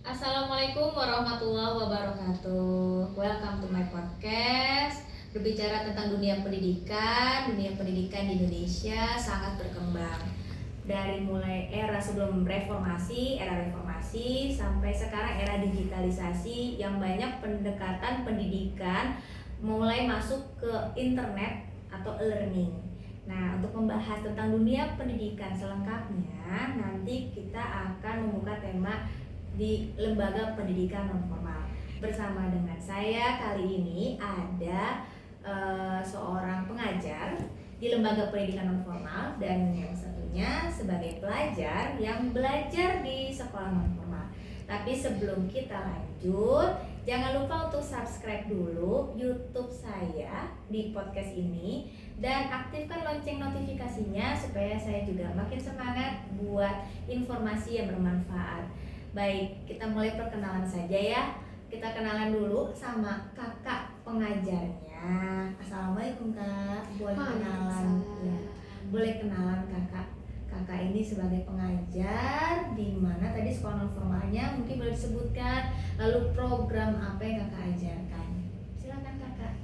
Assalamualaikum warahmatullahi wabarakatuh. Welcome to my podcast. Berbicara tentang dunia pendidikan di Indonesia sangat berkembang. Dari mulai era sebelum reformasi, era reformasi sampai sekarang era digitalisasi yang banyak pendekatan pendidikan mulai masuk ke internet atau learning. Nah, untuk membahas tentang dunia pendidikan selengkapnya, nanti kita akan membuka tema di lembaga pendidikan non formal. Bersama dengan saya kali ini ada seorang pengajar di lembaga pendidikan non formal dan yang satunya sebagai pelajar yang belajar di sekolah non formal. Tapi sebelum kita lanjut, jangan lupa untuk subscribe dulu YouTube saya di podcast ini dan aktifkan lonceng notifikasinya supaya saya juga makin semangat buat informasi yang bermanfaat. Baik, kita mulai perkenalan saja ya. Kita kenalan dulu sama kakak pengajarnya. Assalamualaikum Kak. Boleh kenalan ya. Boleh kenalan Kakak. Kakak ini sebagai pengajar di mana tadi sekolah non formalnya mungkin boleh disebutkan, lalu program apa yang Kakak ajarkan. Silakan Kakak.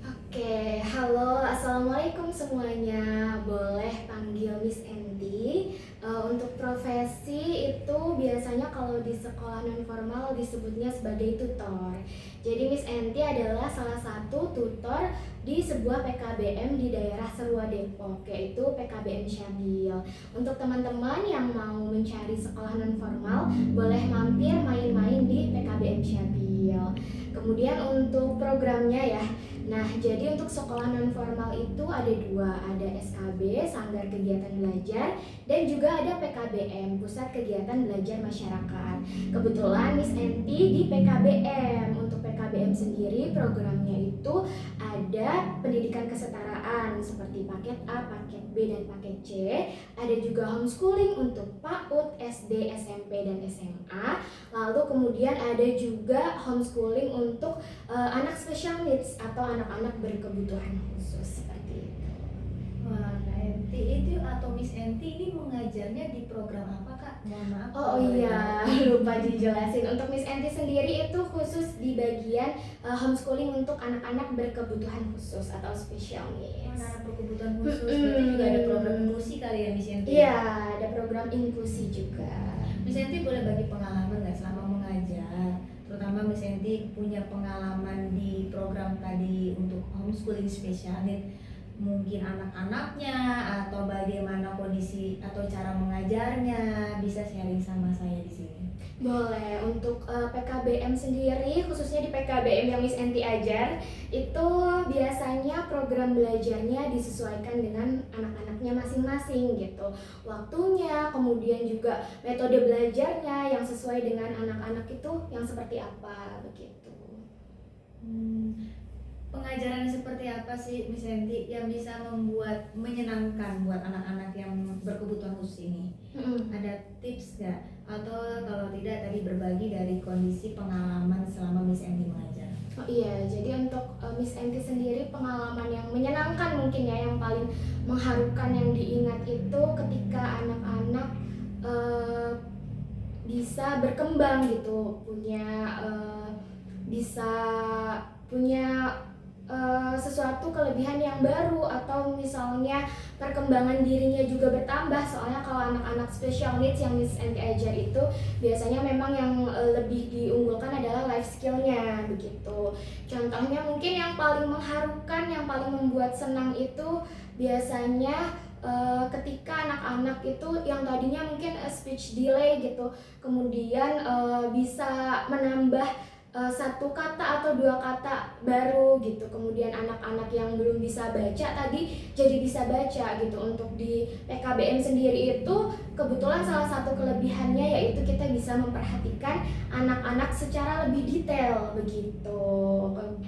Oke, halo, assalamualaikum semuanya. Boleh panggil Miss Enti. Untuk profesi itu biasanya kalau di sekolah non formal disebutnya sebagai tutor. Jadi Miss Enti adalah salah satu tutor di sebuah PKBM di daerah Serua Depok, yaitu PKBM Syabil. Untuk teman-teman yang mau mencari sekolah non formal, boleh mampir main-main di PKBM Syabil. Kemudian untuk programnya ya. Nah, jadi untuk sekolah non formal itu ada dua, ada SKB, Sanggar Kegiatan Belajar, dan juga ada PKBM, Pusat Kegiatan Belajar Masyarakat. Kebetulan Miss Enti di PKBM. Untuk PKBM sendiri programnya itu ada pendidikan kesetaraan seperti paket A, paket B, dan paket C. Ada juga homeschooling untuk PAUD, SD, SMP, dan SMA. Lalu kemudian ada juga homeschooling untuk anak special needs atau anak-anak berkebutuhan khusus seperti itu. Wah, Kak Enti itu atau Miss Enti ini mengajarnya di program apa Kak? Mohon maaf. Oh iya, lupa dijelasin. Untuk Miss Enti sendiri itu khusus di bagian homeschooling untuk anak-anak berkebutuhan khusus atau special needs. Anak berkebutuhan khusus, berarti juga ada program inklusi kali ya Miss Enti? Iya, ada program inklusi juga. Miss Enti boleh bagi pengalaman nggak selama mengajar? Terutama Miss Enti punya pengalaman di program tadi untuk homeschooling special need, mungkin anak-anaknya atau bagaimana kondisi atau cara mengajarnya, bisa sharing sama saya di sini. Boleh. Untuk PKBM sendiri, khususnya di PKBM yang Miss Enti ajar, itu biasanya program belajarnya disesuaikan dengan anak-anaknya masing-masing gitu. Waktunya, kemudian juga metode belajarnya yang sesuai dengan anak-anak itu yang seperti apa begitu. Pengajaran seperti apa sih Miss Enti yang bisa membuat menyenangkan buat anak-anak yang berkebutuhan khusus ini? Ada tips nggak? Atau kalau tidak tadi berbagi dari kondisi pengalaman selama Miss Enti mengajar? Oh iya, jadi untuk Miss Enti sendiri pengalaman yang menyenangkan mungkin ya, yang paling mengharukan yang diingat itu ketika anak-anak bisa berkembang gitu, bisa punya sesuatu kelebihan yang baru, atau misalnya perkembangan dirinya juga bertambah. Soalnya kalau anak-anak special needs yang Miss Enti ajar itu biasanya memang yang lebih diunggulkan adalah life skillnya begitu. Contohnya mungkin yang paling mengharukan, yang paling membuat senang itu biasanya ketika anak-anak itu yang tadinya mungkin speech delay gitu, kemudian bisa menambah satu kata atau dua kata baru gitu. Kemudian anak-anak yang belum bisa baca tadi jadi bisa baca gitu. Untuk di PKBM sendiri itu kebetulan salah satu kelebihannya yaitu kita bisa memperhatikan anak-anak secara lebih detail begitu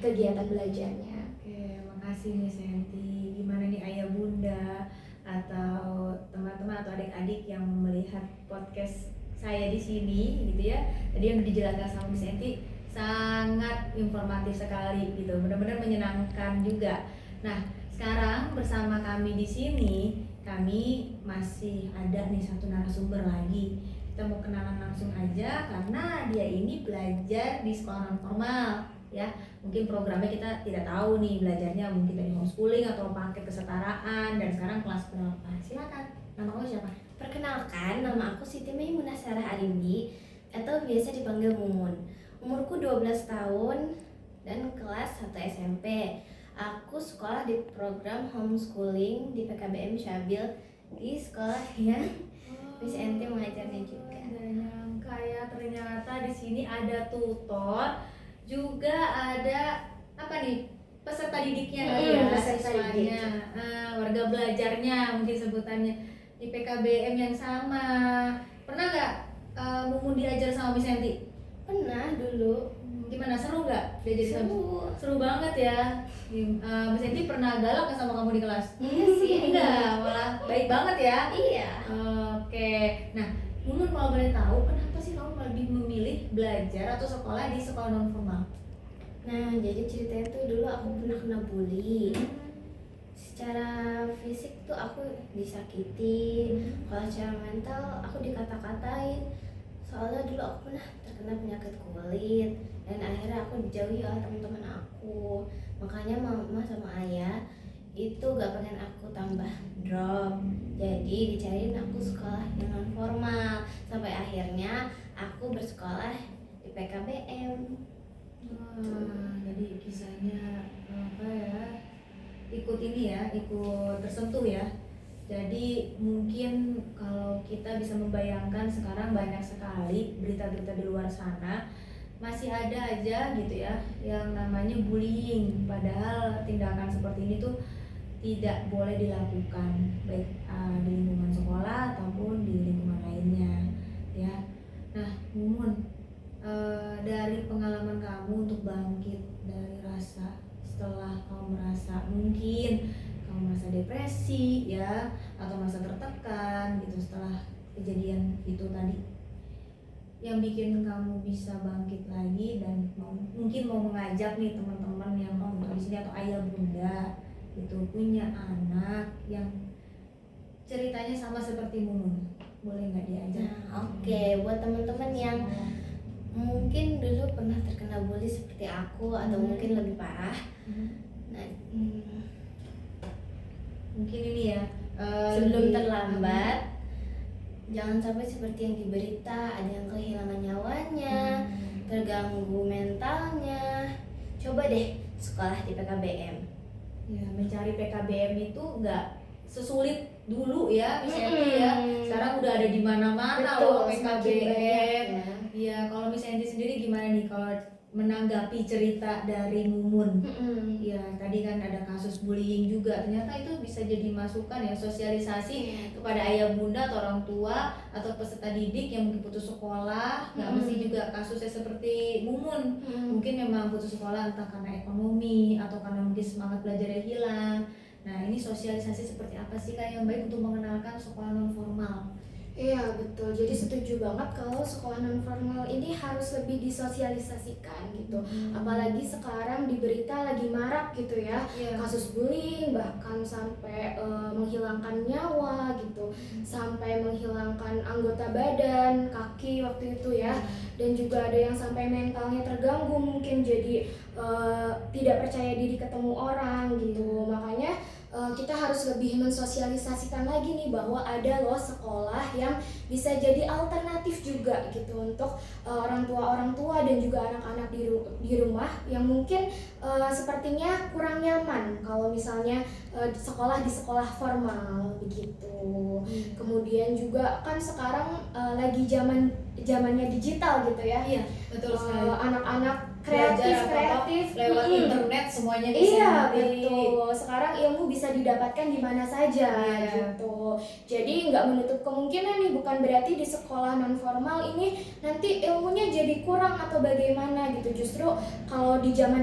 kegiatan belajarnya. Oke, makasih Miss Enti. Gimana nih ayah bunda atau teman-teman atau adik-adik yang melihat podcast saya di sini gitu ya? Tadi yang dijelaskan sama Miss Enti sangat informatif sekali gitu, benar-benar menyenangkan juga. Nah, sekarang bersama kami di sini, kami masih ada nih satu narasumber lagi kita mau kenalan langsung aja karena dia ini belajar di sekolah non formal ya. Mungkin programnya kita tidak tahu nih, belajarnya mungkin dari homeschooling atau paket kesetaraan, dan sekarang kelas berapa? Silakan, nama kamu siapa? Perkenalkan, nama aku Siti Maimunah Sarah Arimbi atau biasa dipanggil Mumun. Umurku 12 tahun dan kelas 1 SMP. Aku sekolah di program homeschooling di PKBM Syabil, di sekolah yang Miss Enti mengajarnya juga. Gak nyangka ya, ternyata di sini ada tutor, juga ada apa nih, peserta didiknya kali ya, peserta siswanya, warga belajarnya mungkin sebutannya di PKBM yang sama. Pernah nggak Mumun diajar sama Miss Enti? Pernah dulu. Gimana, seru nggak diajar sama? Seru. Seru banget ya. Miss Enti pernah galak nggak sama kamu di kelas? Iya sih. Enggak, malah baik banget ya. Iya. Oke, nah Mumun kalau boleh tahu kenapa sih kamu lebih memilih belajar atau sekolah di sekolah non formal? Nah, jadi ceritanya tuh dulu aku pernah kena bully. Secara fisik tuh aku disakitin, kalau secara mental aku dikata-katain. Soalnya dulu aku pernah terkena penyakit kulit dan akhirnya aku dijauhi oleh teman-teman aku. Makanya mama sama ayah itu gak pengen aku tambah drop, jadi dicariin aku sekolah yang non formal sampai akhirnya aku bersekolah di PKBM. Jadi kisahnya apa ya? Ikut ini ya, ikut tersentuh ya. Jadi mungkin kalau kita bisa membayangkan sekarang banyak sekali berita-berita di luar sana, masih ada aja gitu ya yang namanya bullying. Padahal tindakan seperti ini tuh tidak boleh dilakukan baik di lingkungan sekolah ataupun di lingkungan lainnya ya. Nah Mumun, dari pengalaman kamu untuk bangkit dari rasa setelah kamu merasa mungkin kamu merasa depresi ya, atau merasa tertekan gitu setelah kejadian itu tadi, yang bikin kamu bisa bangkit lagi dan mungkin mau mengajak nih teman-teman yang nonton di sini atau ayah bunda itu punya anak yang ceritanya sama seperti Mumun, boleh nggak diajak? Oke, buat teman-teman yang mungkin dulu pernah terkena bully seperti aku atau mungkin lebih parah. Nah, mungkin ini ya sebelum terlambat, jangan sampai seperti yang diberita, ada yang kehilangan nyawanya, terganggu mentalnya. Coba deh sekolah di PKBM. Ya, mencari PKBM itu nggak sesulit dulu ya, misalnya ya. Sekarang udah ada di mana-mana loh PKBM. Iya, kalau misalnya sendiri gimana nih kalau menanggapi cerita dari Mumun? Iya, tadi kan ada kasus bullying juga. Ternyata itu bisa jadi masukan ya, sosialisasi kepada ayah bunda atau orang tua atau peserta didik yang mungkin putus sekolah. Nggak mesti juga kasusnya seperti Mumun. Mungkin memang putus sekolah entah karena ekonomi atau karena mungkin semangat belajarnya hilang. Nah, ini sosialisasi seperti apa sih Kak yang baik untuk mengenalkan sekolah non formal? Iya betul, jadi setuju banget kalau sekolah non formal ini harus lebih disosialisasikan gitu. Apalagi sekarang di berita lagi marak gitu ya, kasus bullying bahkan sampai menghilangkan nyawa gitu, sampai menghilangkan anggota badan, kaki waktu itu ya. Dan juga ada yang sampai mentalnya terganggu, mungkin jadi tidak percaya diri ketemu orang gitu. Makanya kita harus lebih mensosialisasikan lagi nih bahwa ada loh sekolah yang bisa jadi alternatif juga gitu untuk orang tua dan juga anak-anak di rumah yang mungkin sepertinya kurang nyaman kalau misalnya sekolah di sekolah formal begitu. Kemudian juga kan sekarang lagi zamannya digital gitu ya. Iya, betul sekali. Anak-anak kreatif lewat internet semuanya bisa. Iya betul. Sekarang ilmu bisa didapatkan di mana saja gitu. Jadi nggak menutup kemungkinan nih, bukan berarti di sekolah non formal ini nanti ilmunya jadi kurang atau bagaimana gitu. Justru kalau di zaman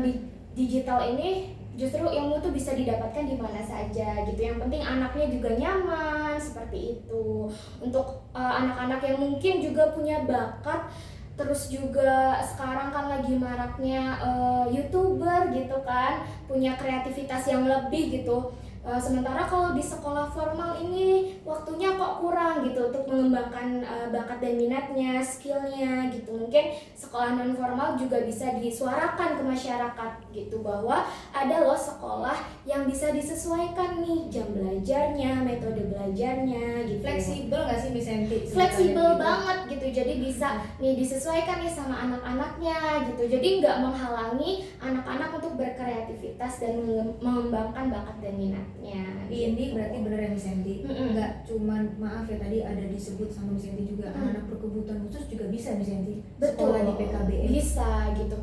digital ini justru ilmu tuh bisa didapatkan di mana saja gitu. Yang penting anaknya juga nyaman seperti itu. Untuk anak-anak yang mungkin juga punya bakat. Terus juga sekarang kan lagi maraknya YouTuber gitu kan, punya kreativitas yang lebih gitu. Sementara kalau di sekolah formal ini waktunya kok kurang gitu untuk mengembangkan bakat dan minatnya, skillnya gitu. Mungkin sekolah non formal juga bisa disuarakan ke masyarakat gitu, bahwa ada loh sekolah yang bisa disesuaikan nih jam belajarnya, metode belajarnya gitu. Fleksibel nggak sih Miss Enti? Fleksibel Gitu. banget gitu, jadi bisa nih disesuaikan nih sama anak-anaknya gitu. Jadi nggak menghalangi anak-anak untuk berkreativitas dan mengembangkan bakat dan minatnya. Ini gitu. berarti bener ya Miss Enti? Nggak cuman, maaf ya tadi ada disebut sama Miss Enti juga, anak berkebutuhan khusus juga bisa Miss Enti? Betul, Sekolah di PKBM? bisa gitu.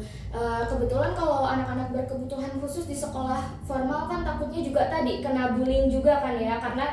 Kebetulan kalau anak-anak berkebutuhan khusus di sekolah formal kan takutnya juga tadi kena bullying juga kan ya, karena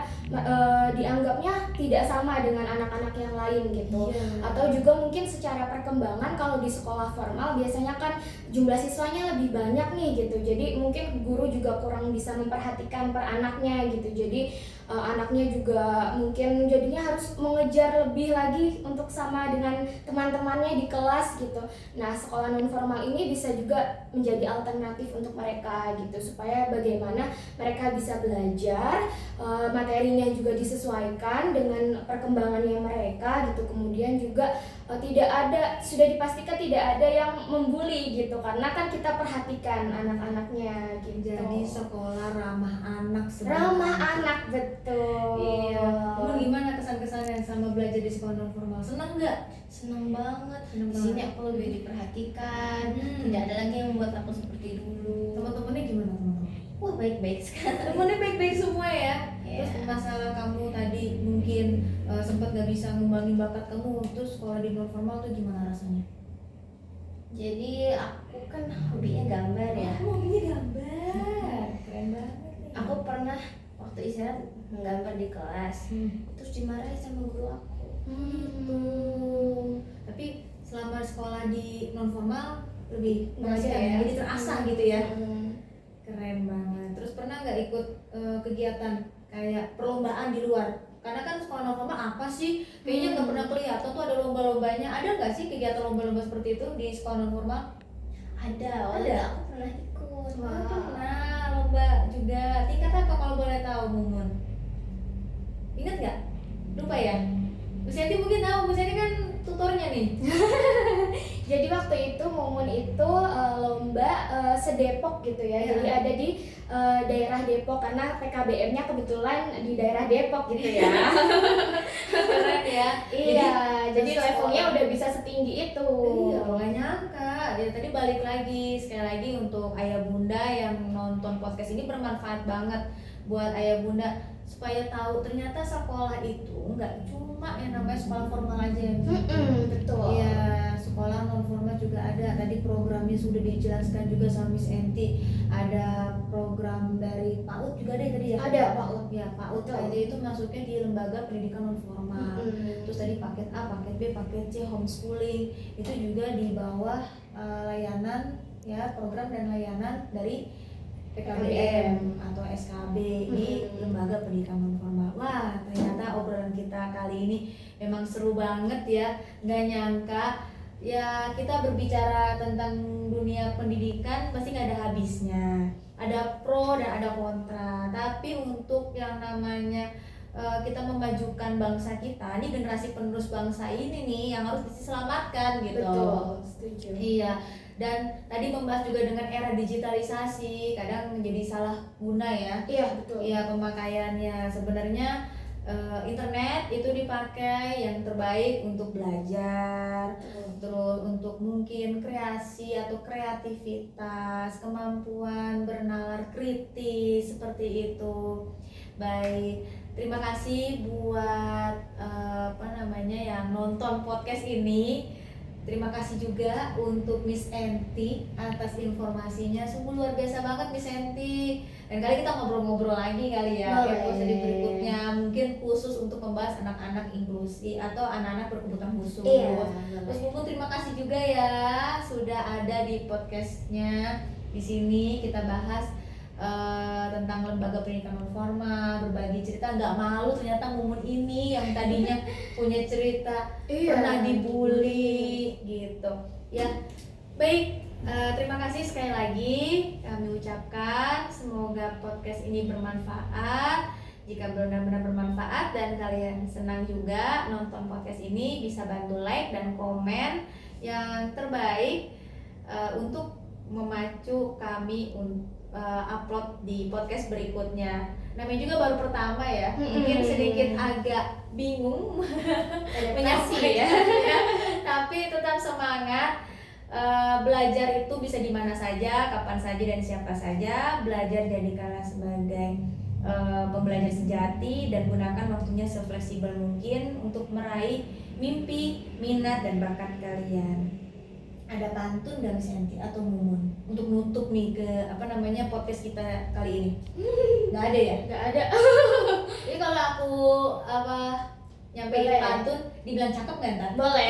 dianggapnya tidak sama dengan anak-anak yang lain gitu. Atau juga mungkin secara perkembangan kalau di sekolah formal biasanya kan jumlah siswanya lebih banyak nih gitu, jadi mungkin guru juga kurang bisa memperhatikan per anaknya gitu. Jadi anaknya juga mungkin jadinya harus mengejar lebih lagi untuk sama dengan teman-temannya di kelas gitu. Nah, sekolah non formal ini bisa juga menjadi alternatif untuk mereka gitu, supaya bagaimana mereka bisa belajar, materinya juga disesuaikan dengan perkembangannya mereka gitu. Kemudian juga sudah dipastikan tidak ada yang membuli gitu, karena kan kita perhatikan anak-anaknya gitu. Jadi sekolah ramah anak sebenarnya. Ramah anak, betul. Iya. Kamu gimana kesan-kesannya sama belajar di sekolah non formal? Senang nggak? Seneng banget. Seneng Di sini banget. aku lebih diperhatikan. Tidak ada lagi yang membuat aku seperti dulu. Teman-temannya gimana teman-teman? Wah, baik-baik sekali. Temennya baik-baik semua ya. Iya. Terus masalah kamu tadi mungkin sempat gak bisa ngembangin bakat kamu, terus sekolah di non formal tuh gimana rasanya? Jadi aku kan hobinya gambar ya. Hobinya gambar, keren banget nih. Aku pernah waktu istirahat menggambar di kelas, terus dimarahin sama guru aku. Gitu. Tapi selama sekolah di non formal lebih Berasa mengajar ya, ya. jadi terasah gitu ya. Hmm. Keren banget. Terus pernah nggak ikut kegiatan kayak perlombaan di luar? Karena kan sekolah non formal apa sih? Kayaknya nggak pernah kelihatan tuh ada lomba-lombanya. Ada nggak sih kegiatan lomba-lomba seperti itu di sekolah non formal? Ada, aku pernah ikut. Pernah lomba juga. Tingkat apa kalau boleh tahu, Mumun? Ingat nggak? Lupa ya? Bu Senti mungkin tahu. Bu Senti kan tutornya nih. Jadi waktu itu Mumun itu lomba sedepok gitu ya. Iya. Jadi ada di daerah Depok, karena PKBM-nya kebetulan di daerah Depok gitu ya. Keren ya. Iya, jadi sekolah- levelnya udah bisa setinggi itu. Iya, nggak nyangka. Ya tadi balik lagi, sekali lagi untuk ayah bunda yang nonton podcast ini bermanfaat banget buat ayah bunda supaya tahu ternyata sekolah itu nggak cuma yang namanya sekolah formal aja. Betul. Iya, sekolah non formal juga ada. Tadi programnya sudah dijelaskan juga sama Miss Enti. Ada program dari PAUD juga ada tadi ya? Ada PAUD. Ya, PAUD Betul. aja itu masuknya di lembaga pendidikan non formal. Terus tadi paket A, paket B, paket C, homeschooling itu juga di bawah layanan ya, program dan layanan dari PKBM atau SKB di lembaga pendidikan non formal. Wah, ternyata obrolan kita kali ini memang seru banget ya. Nggak nyangka ya, kita berbicara tentang dunia pendidikan pasti nggak ada habisnya. Ada pro dan ada kontra. Tapi untuk yang namanya kita memajukan bangsa kita, ini generasi penerus bangsa ini nih yang harus diselamatkan gitu. Betul, setuju. Iya, dan tadi membahas juga dengan era digitalisasi, kadang menjadi salah guna ya. Iya, betul. Iya, pemakaiannya sebenarnya internet itu dipakai yang terbaik untuk belajar, terus untuk mungkin kreasi atau kreativitas, kemampuan bernalar kritis seperti itu. Baik, terima kasih buat yang nonton podcast ini. Terima kasih juga untuk Miss Enti atas informasinya. Sungguh luar biasa banget Miss Enti. Dan kali kita ngobrol-ngobrol lagi kali ya episode berikutnya, mungkin khusus untuk membahas anak-anak inklusi atau anak-anak berkebutuhan khusus. Terus Mumu terima kasih juga ya sudah ada di podcastnya. Di sini kita bahas tentang lembaga pendidikan non formal, berbagi cerita, nggak malu ternyata Mumun ini yang tadinya punya cerita pernah dibully gitu ya. Baik, Terima kasih sekali lagi kami ucapkan, semoga podcast ini bermanfaat. Jika benar-benar bermanfaat dan kalian senang juga nonton podcast ini, bisa bantu like dan komen yang terbaik untuk memacu kami upload di podcast berikutnya. Namanya juga baru pertama ya, mungkin sedikit agak bingung menyampaikan ya, tapi tetap semangat. Belajar itu bisa di mana saja, kapan saja dan siapa saja. Belajar jadikanlah sebagai pembelajar sejati dan gunakan waktunya sefleksibel mungkin untuk meraih mimpi, minat dan bakat kalian. Ada pantun gak Miss Enti atau Mumun untuk nutup nih ke podcast kita kali ini? Nggak ada ya? Nggak ada. Jadi kalau aku nyampein Boleh. pantun dibilang cakep nggak ntar? Boleh.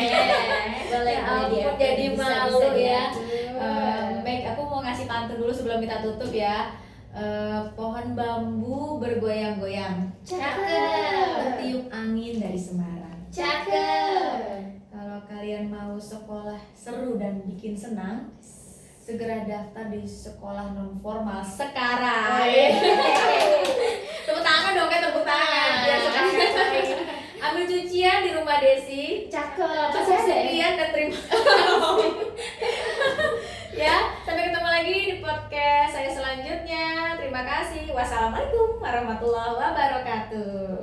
Boleh, Ya boleh ampun, diatur. jadi Bisa, malu bisa ya. diatur. Baik, aku mau ngasih pantun dulu sebelum kita tutup ya. Pohon bambu bergoyang-goyang, Cakep. bertiup angin dari Semarang. Cakep. Kalau kalian mau sekolah seru dan bikin senang, segera daftar di sekolah non formal sekarang. Tepuk tangan dong, kayak tepuk tangan. Biar sekarang. Ambil cucian di rumah Desi. Cakep. Cukup sekian dan terima kasih. Ya, sampai ketemu lagi di podcast saya selanjutnya. Terima kasih. Wassalamualaikum warahmatullahi wabarakatuh.